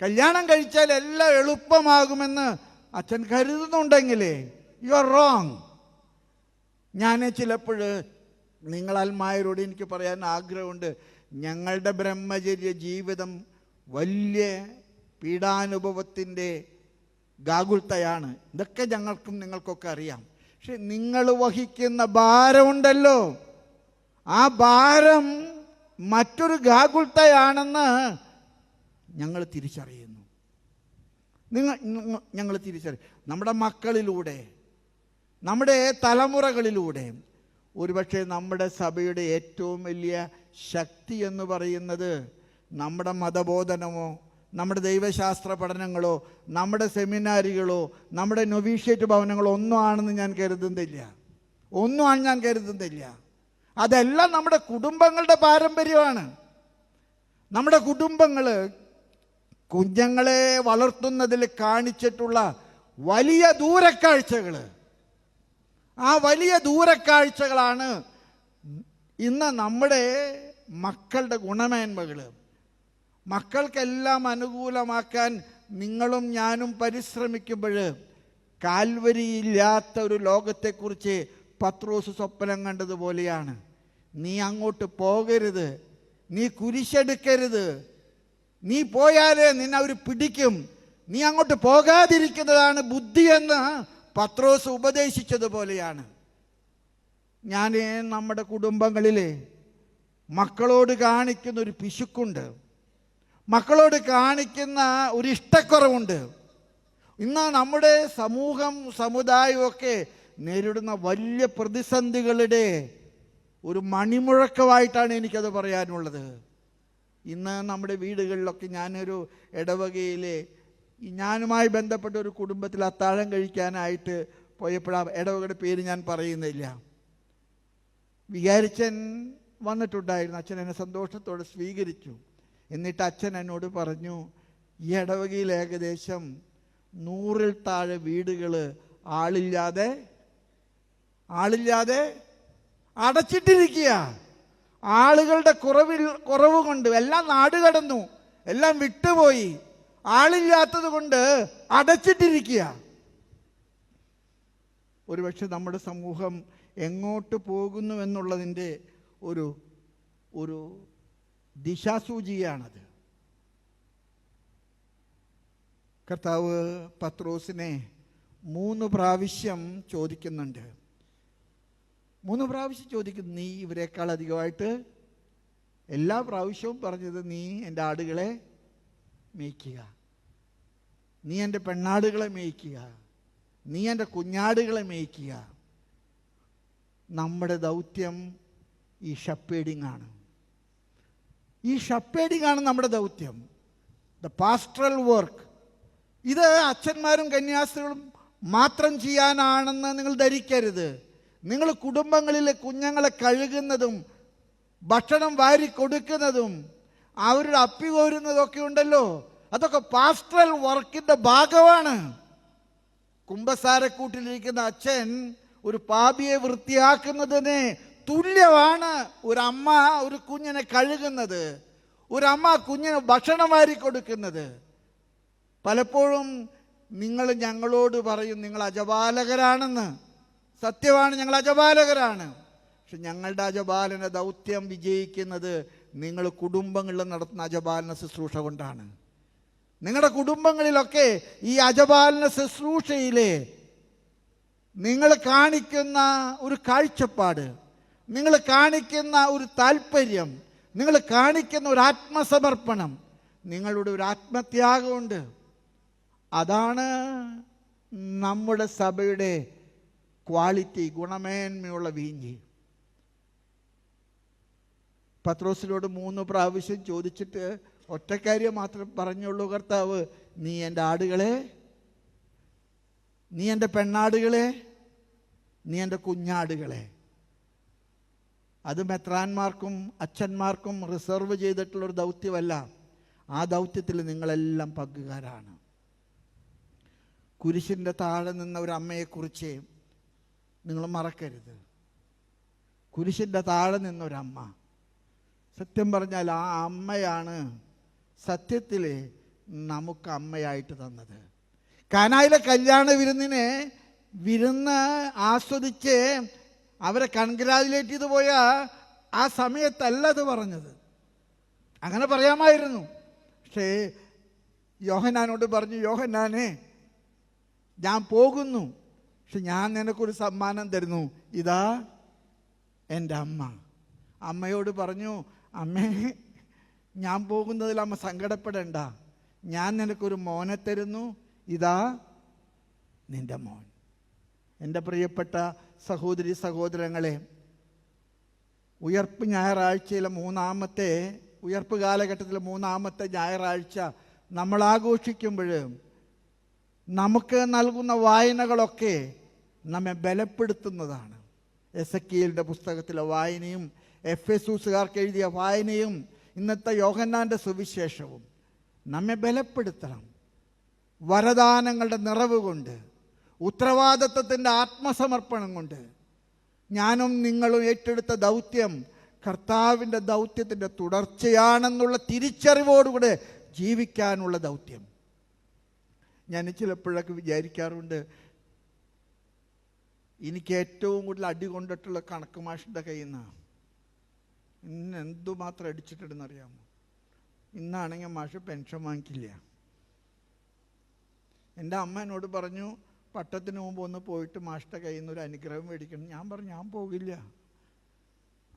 കല്യാണം കഴിച്ചാൽ എല്ലാം എളുപ്പമാകുമെന്ന് അച്ഛൻ കരുതുന്നുണ്ടെങ്കിൽ യു ആർ റോങ്. ഞാൻ ചിലപ്പോൾ നിങ്ങളാൽമാരോട് എനിക്ക് പറയാൻ ആഗ്രഹമുണ്ട്, ഞങ്ങളുടെ ബ്രഹ്മചര്യ ജീവിതം വലിയ പീഡാനുഭവത്തിൻ്റെ ഗാകുൽത്തയാണ്. ഇതൊക്കെ ഞങ്ങൾക്കും നിങ്ങൾക്കൊക്കെ അറിയാം. പക്ഷെ നിങ്ങൾ വഹിക്കുന്ന ഭാരമുണ്ടല്ലോ, ആ ഭാരം മറ്റൊരു ഗാകുൽത്തയാണെന്ന് ഞങ്ങൾ തിരിച്ചറിയുന്നു. ഞങ്ങൾ തിരിച്ചറിയും. നമ്മുടെ മക്കളിലൂടെ, നമ്മുടെ തലമുറകളിലൂടെ ഒരുപക്ഷെ നമ്മുടെ സഭയുടെ ഏറ്റവും വലിയ ശക്തി എന്ന് പറയുന്നത് നമ്മുടെ മതബോധനമോ നമ്മുടെ ദൈവശാസ്ത്ര പഠനങ്ങളോ നമ്മുടെ സെമിനാരികളോ നമ്മുടെ നൊവീഷ്യേറ്റ് ഭവനങ്ങളോ ഒന്നും ആണെന്ന് ഞാൻ കരുതുന്നില്ല. അതെല്ലാം നമ്മുടെ കുടുംബങ്ങളുടെ പാരമ്പര്യമാണ്. നമ്മുടെ കുടുംബങ്ങൾ കുഞ്ഞുങ്ങളെ വളർത്തുന്നതിൽ കാണിച്ചിട്ടുള്ള വലിയ ദൂരക്കാഴ്ചകൾ, ആ വലിയ ദൂരക്കാഴ്ചകളാണ് ഇന്ന് നമ്മുടെ മക്കളുടെ ഗുണമേന്മകൾ. മക്കൾക്കെല്ലാം അനുകൂലമാക്കാൻ നിങ്ങളും ഞാനും പരിശ്രമിക്കുമ്പോൾ കാൽവരിയില്ലാത്ത ഒരു ലോകത്തെക്കുറിച്ച് പത്രോസ് സ്വപ്നം കണ്ടതുപോലെയാണ്. നീ അങ്ങോട്ട് പോകരുത്, നീ കുരിശെടുക്കരുത്, നീ പോയാലേ നിന്നെ അവർ പിടിക്കും, നീ അങ്ങോട്ട് പോകാതിരിക്കുന്നതാണ് ബുദ്ധിയെന്ന് പത്രോസ് ഉപദേശിച്ചതുപോലെയാണ്. ഞാൻ നമ്മുടെ കുടുംബങ്ങളിൽ മക്കളോട് കാണിക്കുന്ന ഒരു പിശുക്കുണ്ട്, മക്കളോട് കാണിക്കുന്ന ഒരു ഇഷ്ടക്കുറവുണ്ട്. ഇന്ന് നമ്മുടെ സമുദായമൊക്കെ നേരിടുന്ന വലിയ പ്രതിസന്ധികളുടെ ഒരു മണിമുഴക്കമായിട്ടാണ് എനിക്കത് പറയാനുള്ളത്. ഇന്ന് നമ്മുടെ വീടുകളിലൊക്കെ ഞാനൊരു ഇടവകയിലെ ഞാനുമായി ബന്ധപ്പെട്ട ഒരു കുടുംബത്തിൽ അത്താഴം കഴിക്കാനായിട്ട് പോയപ്പോൾ ആ ഇടവകയുടെ പേര് ഞാൻ പറയുന്നില്ല, വികാരിച്ചൻ വന്നിട്ടുണ്ടായിരുന്നു. അച്ഛൻ എന്നെ സന്തോഷത്തോടെ സ്വീകരിച്ചു. എന്നിട്ട് അച്ഛൻ എന്നോട് പറഞ്ഞു, ഈ ഇടവകയിൽ ഏകദേശം 100-ൽ താഴെ വീടുകൾ ആളില്ലാതെ അടച്ചിട്ടിരിക്കുക. ആളുകളുടെ കുറവ് കൊണ്ട് എല്ലാം നാടുകടന്നു, എല്ലാം വിട്ടുപോയി, ആളില്ലാത്തത് കൊണ്ട് അടച്ചിട്ടിരിക്കുക. ഒരുപക്ഷെ നമ്മുടെ സമൂഹം എങ്ങോട്ട് പോകുന്നു എന്നുള്ളതിൻ്റെ ഒരു ദിശാസൂചിയാണത്. കർത്താവ് പത്രോസിനെ 3 പ്രാവശ്യം ചോദിക്കുന്നുണ്ട്. 3 പ്രാവശ്യം ചോദിക്കുന്നു, നീ ഇവരെക്കാൾ അധികമായിട്ട് എല്ലാ പ്രാവശ്യവും പറഞ്ഞത്, നീ എൻ്റെ ആടുകളെ മേയ്ക്കുക, നീ എൻ്റെ പെണ്ണാടുകളെ മേയ്ക്കുക, നീ എൻ്റെ കുഞ്ഞാടുകളെ മേയ്ക്കുക. നമ്മുടെ ദൗത്യം ഈ ഷപ്പേഡിംഗ് ആണ്. ഈ ഷപ്പേഡിംഗ് ആണ് നമ്മുടെ ദൗത്യം, ദ പാസ്റ്ററൽ വർക്ക്. ഇത് അച്ഛന്മാരും കന്യാസ്ത്രീകളും മാത്രം ചെയ്യാനാണെന്ന് നിങ്ങൾ ധരിക്കരുത്. നിങ്ങൾ കുടുംബങ്ങളിലെ കുഞ്ഞുങ്ങളെ കഴുകുന്നതും ഭക്ഷണം വാരി കൊടുക്കുന്നതും അവരുടെ അപ്പി കോരുന്നതൊക്കെ ഉണ്ടല്ലോ, അതൊക്കെ പാസ്റ്ററൽ വർക്കിൻ്റെ ഭാഗമാണ്. കുമ്പസാരക്കൂട്ടിലിരിക്കുന്ന അച്ഛൻ ഒരു പാപിയെ വൃത്തിയാക്കുന്നതിന് തുല്യമാണ് ഒരു അമ്മ ഒരു കുഞ്ഞിനെ കഴുകുന്നത്, ഒരു അമ്മ കുഞ്ഞിന് ഭക്ഷണം വാരി കൊടുക്കുന്നത്. പലപ്പോഴും നിങ്ങൾ ഞങ്ങളോട് പറയും നിങ്ങൾ അജപാലകരാണെന്ന്. സത്യമാണ്, ഞങ്ങൾ അജപാലകരാണ്. പക്ഷെ ഞങ്ങളുടെ അജപാലന ദൗത്യം വിജയിക്കുന്നത് നിങ്ങൾ കുടുംബങ്ങളിൽ നടത്തുന്ന അജപാലന ശുശ്രൂഷ കൊണ്ടാണ്. നിങ്ങളുടെ കുടുംബങ്ങളിലൊക്കെ ഈ അജപാലന ശുശ്രൂഷയിലെ നിങ്ങൾ കാണിക്കുന്ന ഒരു കാഴ്ചപ്പാട്, നിങ്ങൾ കാണിക്കുന്ന ഒരു താല്പര്യം, നിങ്ങൾ കാണിക്കുന്ന ഒരു ആത്മസമർപ്പണം, നിങ്ങളുടെ ഒരു ആത്മത്യാഗമുണ്ട്. അതാണ് നമ്മുടെ സഭയുടെ ക്വാളിറ്റി, ഗുണമേന്മയുള്ള വീഞ്ഞ്. പത്രോസിനോട് 3 പ്രാവശ്യം ചോദിച്ചിട്ട് ഒറ്റക്കാര്യം മാത്രം പറഞ്ഞുള്ളൂ, കർത്താവ്, നീ എൻ്റെ ആടുകളെ, നീ എൻ്റെ പെണ്ണാടുകളെ, നീ എൻ്റെ കുഞ്ഞാടുകളെ. അത് മെത്രാന്മാർക്കും അച്ഛന്മാർക്കും റിസർവ് ചെയ്തിട്ടുള്ളൊരു ദൗത്യമല്ല. ആ ദൗത്യത്തിൽ നിങ്ങളെല്ലാം പങ്കുകാരാണ്. കുരിശിൻ്റെ താഴെ നിന്ന ഒരു അമ്മയെക്കുറിച്ച് നിങ്ങൾ മറക്കരുത്. കുരിശിൻ്റെ താഴെ നിന്നൊരമ്മ, സത്യം പറഞ്ഞാൽ ആ അമ്മയാണ് സത്യത്തിൽ നമുക്ക് അമ്മയായിട്ട് തന്നത്. കാനായിലെ കല്യാണ വിരുന്ന് ആസ്വദിച്ച് അവരെ കൺഗ്രാജുലേറ്റ് ചെയ്തു പോയ ആ സമയത്തല്ല അത് പറഞ്ഞത്. അങ്ങനെ പറയാമായിരുന്നു. പക്ഷേ യോഹന്നാനോട് പറഞ്ഞു, യോഹന്നാനെ, ഞാൻ പോകുന്നു, പക്ഷെ ഞാൻ നിനക്കൊരു സമ്മാനം തരുന്നു, ഇതാ എൻ്റെ അമ്മ. അമ്മയോട് പറഞ്ഞു, അമ്മേ, ഞാൻ പോകുന്നതിൽ അമ്മ സങ്കടപ്പെടേണ്ട, ഞാൻ നിനക്കൊരു മോനെ തരുന്നു, ഇതാ നിൻ്റെ മോൻ. എൻ്റെ പ്രിയപ്പെട്ട സഹോദരി സഹോദരങ്ങളെ, ഉയർപ്പ് ഞായറാഴ്ചയിലെ ഉയർപ്പ് കാലഘട്ടത്തിലെ 3-ാമത്തെ ഞായറാഴ്ച നമ്മൾ ആഘോഷിക്കുമ്പോൾ നമുക്ക് നൽകുന്ന വായനകളൊക്കെ നമ്മെ ബലപ്പെടുത്തുന്നതാണ്. എസെക്കിയേലിൻ്റെ പുസ്തകത്തിലെ വായനയും എഫെസൂസുകാർക്ക് എഴുതിയ വായനയും ഇന്നത്തെ യോഹന്നാൻ്റെ സുവിശേഷവും നമ്മെ ബലപ്പെടുത്തണം. വരദാനങ്ങളുടെ നിറവ് കൊണ്ട്, ഉത്തരവാദിത്വത്തിൻ്റെ ആത്മസമർപ്പണം കൊണ്ട്, ഞാനും നിങ്ങളും ഏറ്റെടുത്ത ദൗത്യം കർത്താവിൻ്റെ ദൗത്യത്തിൻ്റെ തുടർച്ചയാണെന്നുള്ള തിരിച്ചറിവോടുകൂടെ ജീവിക്കാനുള്ള ദൗത്യം. ഞാൻ ചിലപ്പോഴൊക്കെ വിചാരിക്കാറുണ്ട്, എനിക്ക് ഏറ്റവും കൂടുതൽ അടി കൊണ്ടിട്ടുള്ള കണക്ക് മാഷിൻ്റെ കയ്യിൽ നിന്നാണ്. ഇന്ന് എന്തുമാത്രം അടിച്ചിട്ടുണ്ടെന്നറിയാമോ? ഇന്നാണെങ്കിൽ മാഷ് പെൻഷൻ വാങ്ങിക്കില്ല. എൻ്റെ അമ്മ എന്നോട് പറഞ്ഞു, പട്ടത്തിന് മുമ്പ് ഒന്ന് പോയിട്ട് മാഷിൻ്റെ കയ്യിൽ നിന്ന് ഒരു അനുഗ്രഹം മേടിക്കണം. ഞാൻ പറഞ്ഞു, ഞാൻ പോകില്ല.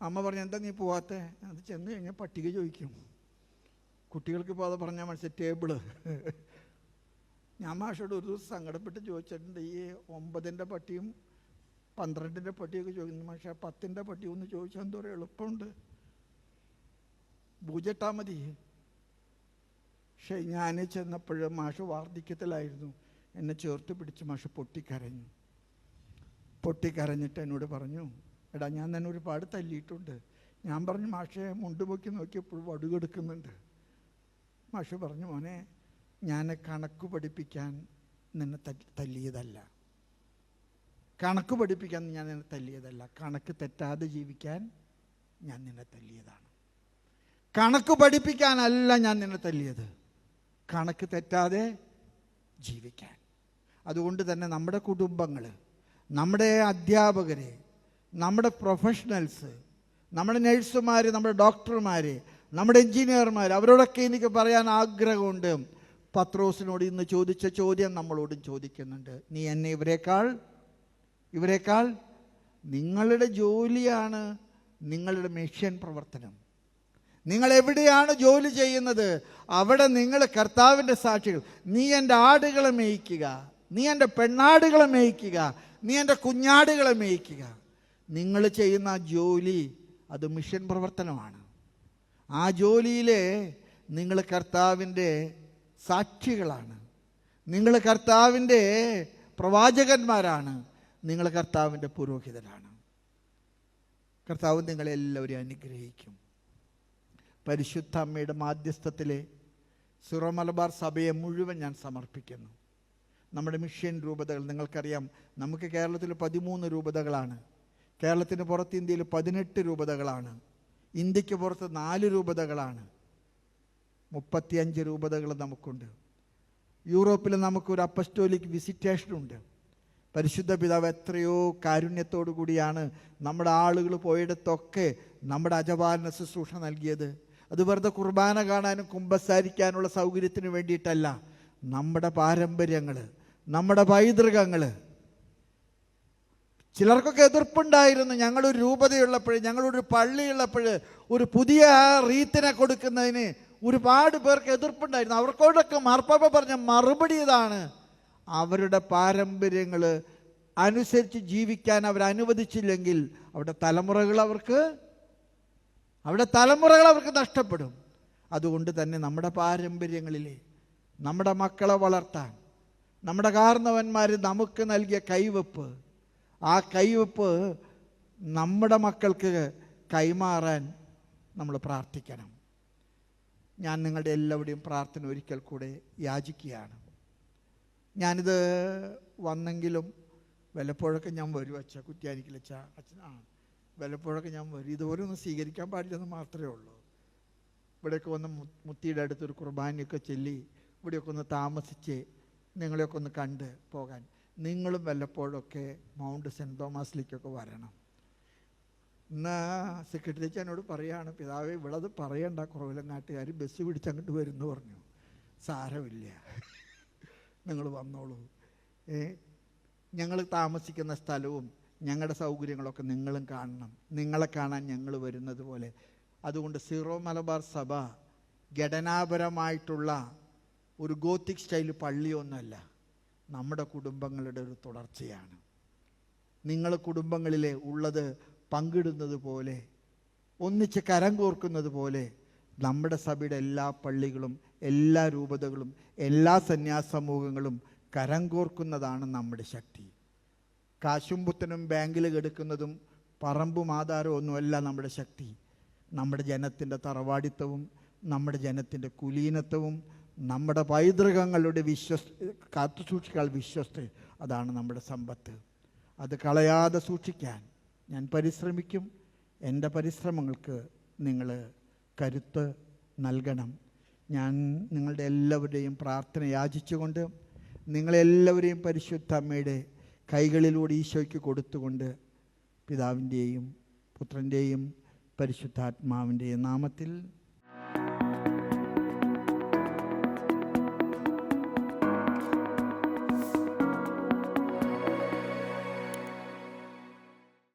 അമ്മ പറഞ്ഞു, എന്താ നീ പോവാത്തേ? അത് ചെന്ന് കഴിഞ്ഞാൽ പട്ടിക ചോദിക്കും. കുട്ടികൾക്ക് ഇപ്പോൾ അത് പറഞ്ഞാൽ മനസ്സിലായി, ടേബിള്. ഞാൻ മാഷോട് ഒരു ദിവസം സങ്കടപ്പെട്ട് ചോദിച്ചിട്ടുണ്ട്, ഈ 9ൻ്റെ പട്ടിയും 12ൻ്റെ പട്ടിയൊക്കെ ചോദിക്കുന്നു. മാഷ 10ൻ്റെ പട്ടി ഒന്ന് ചോദിച്ചാൽ എന്തോ എളുപ്പമുണ്ട്, പൂജട്ടാ മതി. പക്ഷെ ഞാൻ ചെന്നപ്പോൾ മാഷ് വാർദ്ധക്യത്തിലായിരുന്നു. എന്നെ ചേർത്ത് പിടിച്ച് മാഷ് പൊട്ടിക്കരഞ്ഞിട്ട് എന്നോട് പറഞ്ഞു, എടാ, ഞാൻ തന്നെ ഒരുപാട് തല്ലിയിട്ടുണ്ട്. ഞാൻ പറഞ്ഞു, മാഷെ, മുണ്ടുപൊക്കി നോക്കിയപ്പോൾ വടുകെടുക്കുന്നുണ്ട്. മാഷ് പറഞ്ഞു, മോനെ, ഞാൻ കണക്ക് പഠിപ്പിക്കാൻ നിന്നെ തല്ലിയതല്ല, കണക്ക് പഠിപ്പിക്കാൻ ഞാൻ നിന്നെ തല്ലിയതല്ല, കണക്ക് തെറ്റാതെ ജീവിക്കാൻ ഞാൻ നിന്നെ തല്ലിയതാണ്. കണക്ക് പഠിപ്പിക്കാനല്ല ഞാൻ നിന്നെ തല്ലിയത്, കണക്ക് തെറ്റാതെ ജീവിക്കാൻ. അതുകൊണ്ട് തന്നെ നമ്മുടെ കുടുംബങ്ങൾ, നമ്മുടെ അധ്യാപകർ, നമ്മുടെ പ്രൊഫഷണൽസ്, നമ്മുടെ നഴ്സുമാർ, നമ്മുടെ ഡോക്ടർമാർ, നമ്മുടെ എൻജിനീയർമാർ, അവരോടൊക്കെ എനിക്ക് പറയാൻ ആഗ്രഹമുണ്ട്. പത്രോസിനോട് ഇന്ന് ചോദിച്ച ചോദ്യം നമ്മളോടും ചോദിക്കുന്നുണ്ട്. നീ എന്നെ ഇവരെക്കാൾ നിങ്ങളുടെ ജോലിയാണ് നിങ്ങളുടെ മിഷൻ പ്രവർത്തനം. നിങ്ങൾ എവിടെയാണ് ജോലി ചെയ്യുന്നത്, അവിടെ നിങ്ങൾ കർത്താവിൻ്റെ സാക്ഷികൾ. നീ എൻ്റെ ആടുകളെ മേയ്ക്കുക, നീ എൻ്റെ പെണ്ണാടുകളെ മേയ്ക്കുക, നീ എൻ്റെ കുഞ്ഞാടുകളെ മേയ്ക്കുക. നിങ്ങൾ ചെയ്യുന്ന ആ ജോലി അത് മിഷൻ പ്രവർത്തനമാണ്. ആ ജോലിയിൽ നിങ്ങൾ കർത്താവിൻ്റെ സാക്ഷികളാണ്, നിങ്ങൾ കർത്താവിൻ്റെ പ്രവാചകന്മാരാണ്, നിങ്ങൾ കർത്താവിൻ്റെ പുരോഹിതരാണ്. കർത്താവ് നിങ്ങളെല്ലാവരെയും അനുഗ്രഹിക്കും. പരിശുദ്ധ അമ്മയുടെ മാധ്യസ്ഥത്തിലെ സിറോ മലബാർ സഭയെ മുഴുവൻ ഞാൻ സമർപ്പിക്കുന്നു. നമ്മുടെ മിഷൻ രൂപതകൾ നിങ്ങൾക്കറിയാം, നമുക്ക് കേരളത്തിൽ 13 രൂപതകളാണ്, കേരളത്തിന് പുറത്ത് ഇന്ത്യയിൽ 18 രൂപതകളാണ്, ഇന്ത്യക്ക് പുറത്ത് 4 രൂപതകളാണ്, 35 രൂപതകൾ നമുക്കുണ്ട്. യൂറോപ്പിൽ നമുക്കൊരു അപ്പസ്റ്റോലിക് വിസിറ്റേഷനുണ്ട്. പരിശുദ്ധ പിതാവ് എത്രയോ കാരുണ്യത്തോടു കൂടിയാണ് നമ്മുടെ ആളുകൾ പോയിടത്തൊക്കെ നമ്മുടെ അജപാലന ശുശ്രൂഷ നൽകിയത്. അത് വെറുതെ കുർബാന കാണാനും കുമ്പസാരിക്കാനുള്ള സൗകര്യത്തിന് വേണ്ടിയിട്ടല്ല. നമ്മുടെ പാരമ്പര്യങ്ങൾ, നമ്മുടെ പൈതൃകങ്ങൾ. ചിലർക്കൊക്കെ എതിർപ്പുണ്ടായിരുന്നു. ഞങ്ങളൊരു രൂപതയുള്ളപ്പോൾ, ഞങ്ങളൊരു പള്ളിയുള്ളപ്പോൾ ഒരു പുതിയ റീത്തിനെ കൊടുക്കുന്നതിന് ഒരുപാട് പേർക്ക് എതിർപ്പുണ്ടായിരുന്നു. അവർക്കോടൊക്കെ മാർപ്പാപ്പ പറഞ്ഞ മറുപടി ഇതാണ്: അവരുടെ പാരമ്പര്യങ്ങൾ അനുസരിച്ച് ജീവിക്കാൻ അവർ അനുവദിച്ചില്ലെങ്കിൽ അവിടെ തലമുറകൾ അവർക്ക് നഷ്ടപ്പെടും. അതുകൊണ്ട് തന്നെ നമ്മുടെ പാരമ്പര്യങ്ങളിലെ നമ്മുടെ മക്കളെ വളർത്താൻ നമ്മുടെ കാരണവന്മാർ നമുക്ക് നൽകിയ കൈവെപ്പ്, ആ കൈവെപ്പ് നമ്മുടെ മക്കൾക്ക് കൈമാറാൻ നമ്മൾ പ്രാർത്ഥിക്കണം. ഞാൻ നിങ്ങളുടെ എല്ലാവരുടെയും പ്രാർത്ഥന ഒരിക്കൽ കൂടെ യാചിക്കുകയാണ്. ഞാനിത് വന്നെങ്കിലും വല്ലപ്പോഴൊക്കെ ഞാൻ വരും അച്ഛാ, കുറ്റ്യാനിക്കലച്ഛ അച്ഛൻ വല്ലപ്പോഴൊക്കെ ഞാൻ വരും. ഇതുപോലെ ഒന്നും സ്വീകരിക്കാൻ പാടില്ലെന്ന് മാത്രമേ ഉള്ളൂ. ഇവിടെയൊക്കെ വന്ന് മുത്തിയുടെ അടുത്തൊരു കുർബാനയൊക്കെ ചൊല്ലി ഇവിടെയൊക്കെ ഒന്ന് താമസിച്ച് നിങ്ങളെയൊക്കെ ഒന്ന് കണ്ട് പോകാൻ. നിങ്ങളും വല്ലപ്പോഴൊക്കെ മൗണ്ട് സെൻറ്റ് തോമസിലേക്കൊക്കെ വരണം. ഇന്ന് സെക്രട്ടറി എന്നോട് പറയുകയാണ്, പിതാവേ ഇവിടത് പറയണ്ട, കുറവിലങ്ങാട്ടുകാർ ബസ് പിടിച്ചങ്ങോട്ട് വരുമെന്ന് പറഞ്ഞു. സാരമില്ല, നിങ്ങൾ വന്നോളൂ. ഞങ്ങൾ താമസിക്കുന്ന സ്ഥലവും ഞങ്ങളുടെ സൗകര്യങ്ങളൊക്കെ നിങ്ങളും കാണണം. നിങ്ങളെ കാണാൻ ഞങ്ങൾ വരുന്നത് പോലെ. അതുകൊണ്ട് സിറോ മലബാർ സഭ ഘടനാപരമായിട്ടുള്ള ഒരു ഗോത്തിക് സ്റ്റൈൽ പള്ളിയൊന്നുമല്ല, നമ്മുടെ കുടുംബങ്ങളുടെ ഒരു തുടർച്ചയാണ്. നിങ്ങൾ കുടുംബങ്ങളിലെ ഉള്ളത് പങ്കിടുന്നത് പോലെ, ഒന്നിച്ച് കരം കോർക്കുന്നത് പോലെ നമ്മുടെ സഭയുടെ എല്ലാ പള്ളികളും എല്ലാ രൂപതകളും എല്ലാ സന്യാസ സമൂഹങ്ങളും കരം കോർക്കുന്നതാണ് നമ്മുടെ ശക്തി. കാശും പുത്തനും ബാങ്കിൽ കെടുക്കുന്നതും പറമ്പും ആധാരവും ഒന്നുമല്ല നമ്മുടെ ശക്തി. നമ്മുടെ ജനത്തിൻ്റെ തറവാടിത്തവും നമ്മുടെ ജനത്തിൻ്റെ കുലീനത്വവും നമ്മുടെ പൈതൃകങ്ങളുടെ കാത്തുസൂക്ഷിക്കാൻ വിശ്വസ്ത, അതാണ് നമ്മുടെ സമ്പത്ത്. അത് കളയാതെ സൂക്ഷിക്കാൻ ഞാൻ പരിശ്രമിക്കും. എൻ്റെ പരിശ്രമങ്ങൾക്ക് നിങ്ങൾ കരുത്ത് നൽകണം. ഞാൻ നിങ്ങളുടെ എല്ലാവരുടെയും പ്രാർത്ഥന യാചിച്ചുകൊണ്ട് നിങ്ങളെല്ലാവരെയും പരിശുദ്ധ അമ്മയുടെ കൈകളിലൂടെ ഈശോയ്ക്ക് കൊടുത്തുകൊണ്ട് പിതാവിൻ്റെയും പുത്രൻ്റെയും പരിശുദ്ധാത്മാവിൻ്റെയും നാമത്തിൽ